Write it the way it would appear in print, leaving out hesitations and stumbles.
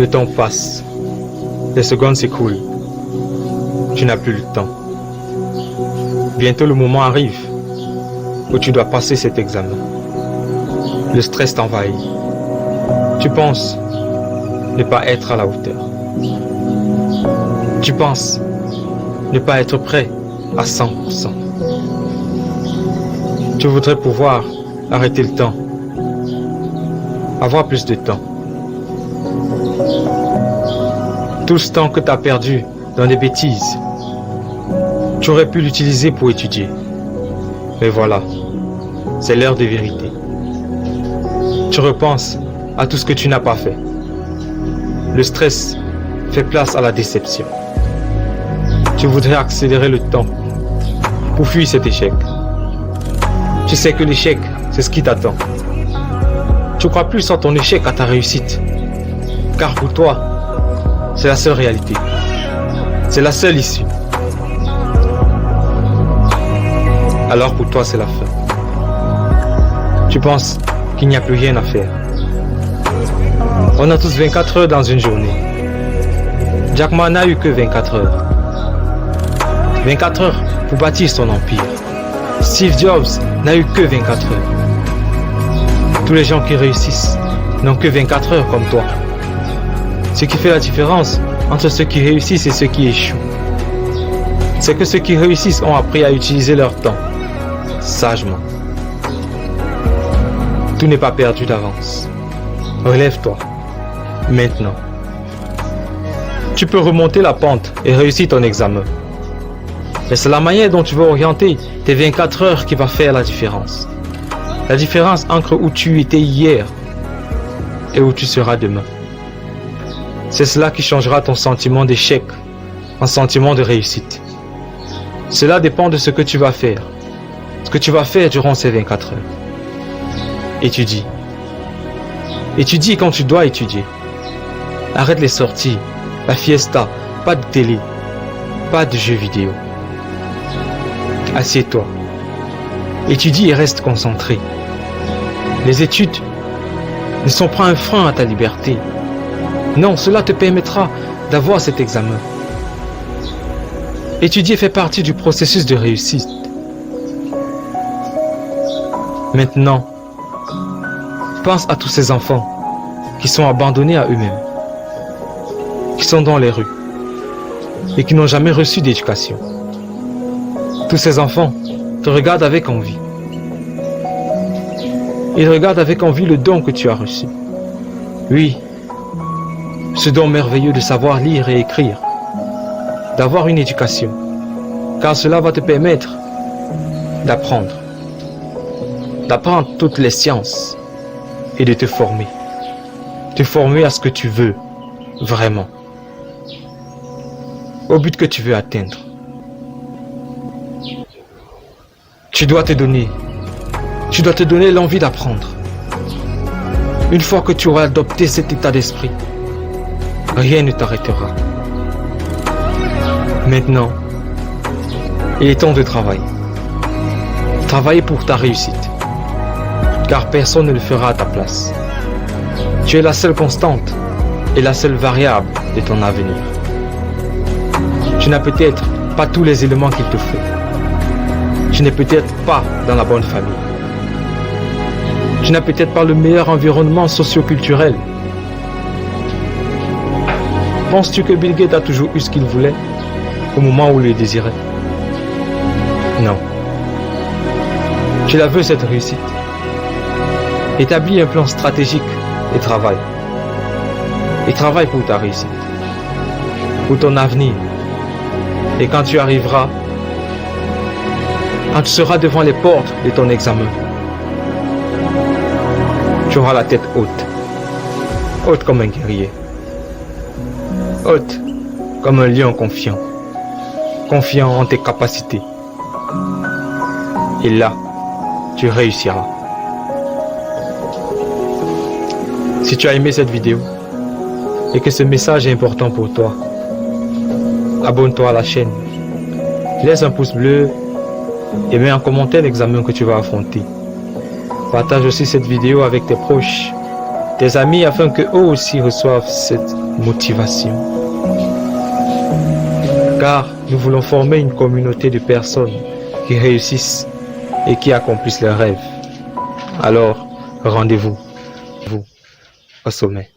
Le temps passe. Les secondes s'écoulent. Tu n'as plus le temps. Bientôt le moment arrive où tu dois passer cet examen. Le stress t'envahit. Tu penses ne pas être à la hauteur. Tu penses ne pas être prêt à 100%. Tu voudrais pouvoir arrêter le temps, avoir plus de temps. Tout ce temps que tu as perdu dans des bêtises, tu aurais pu l'utiliser pour étudier. Mais voilà, c'est l'heure de vérité. Tu repenses à tout ce que tu n'as pas fait. Le stress fait place à la déception. Tu voudrais accélérer le temps pour fuir cet échec. Tu sais que l'échec, c'est ce qui t'attend. Tu crois plus en ton échec qu'à ta réussite. Car pour toi, c'est la seule réalité. C'est la seule issue. Alors pour toi, c'est la fin. Tu penses qu'il n'y a plus rien à faire. On a tous 24 heures dans une journée. Jack Ma n'a eu que 24 heures. 24 heures pour bâtir son empire. Steve Jobs n'a eu que 24 heures. Tous les gens qui réussissent n'ont que 24 heures comme toi. Ce qui fait la différence entre ceux qui réussissent et ceux qui échouent, c'est que ceux qui réussissent ont appris à utiliser leur temps sagement. Tout n'est pas perdu d'avance. Relève-toi, maintenant. Tu peux remonter la pente et réussir ton examen. Mais c'est la manière dont tu vas orienter tes 24 heures qui va faire la différence. La différence entre où tu étais hier et où tu seras demain. C'est cela qui changera ton sentiment d'échec en sentiment de réussite. Cela dépend de ce que tu vas faire. Ce que tu vas faire durant ces 24 heures. Étudie. Étudie quand tu dois étudier. Arrête les sorties, la fiesta, pas de télé, pas de jeux vidéo. Assieds-toi. Étudie et reste concentré. Les études ne sont pas un frein à ta liberté. Non, cela te permettra d'avoir cet examen. Étudier fait partie du processus de réussite. Maintenant, pense à tous ces enfants qui sont abandonnés à eux-mêmes, qui sont dans les rues et qui n'ont jamais reçu d'éducation. Tous ces enfants te regardent avec envie. Ils regardent avec envie le don que tu as reçu. Oui, ce don merveilleux de savoir lire et écrire, d'avoir une éducation, car cela va te permettre d'apprendre toutes les sciences et de te former à ce que tu veux vraiment, au but que tu veux atteindre. Tu dois te donner l'envie d'apprendre. Une fois que tu auras adopté cet état d'esprit, rien ne t'arrêtera. Maintenant, il est temps de travailler. Travailler pour ta réussite. Car personne ne le fera à ta place. Tu es la seule constante et la seule variable de ton avenir. Tu n'as peut-être pas tous les éléments qu'il te faut. Tu n'es peut-être pas dans la bonne famille. Tu n'as peut-être pas le meilleur environnement socio-culturel. Penses-tu que Bill Gates a toujours eu ce qu'il voulait au moment où il le désirait? Non. Tu la veux cette réussite. Établis un plan stratégique et travaille. Et travaille pour ta réussite, pour ton avenir. Et quand tu arriveras, quand tu seras devant les portes de ton examen, tu auras la tête haute, haute comme un guerrier, haute comme un lion confiant, confiant en tes capacités. Et là, tu réussiras. Si tu as aimé cette vidéo et que ce message est important pour toi, abonne-toi à la chaîne, laisse un pouce bleu et mets en commentaire l'examen que tu vas affronter. Partage aussi cette vidéo avec tes proches tes amis afin que eux aussi reçoivent cette motivation. Car nous voulons former une communauté de personnes qui réussissent et qui accomplissent leurs rêves. Alors, rendez-vous, vous, au sommet.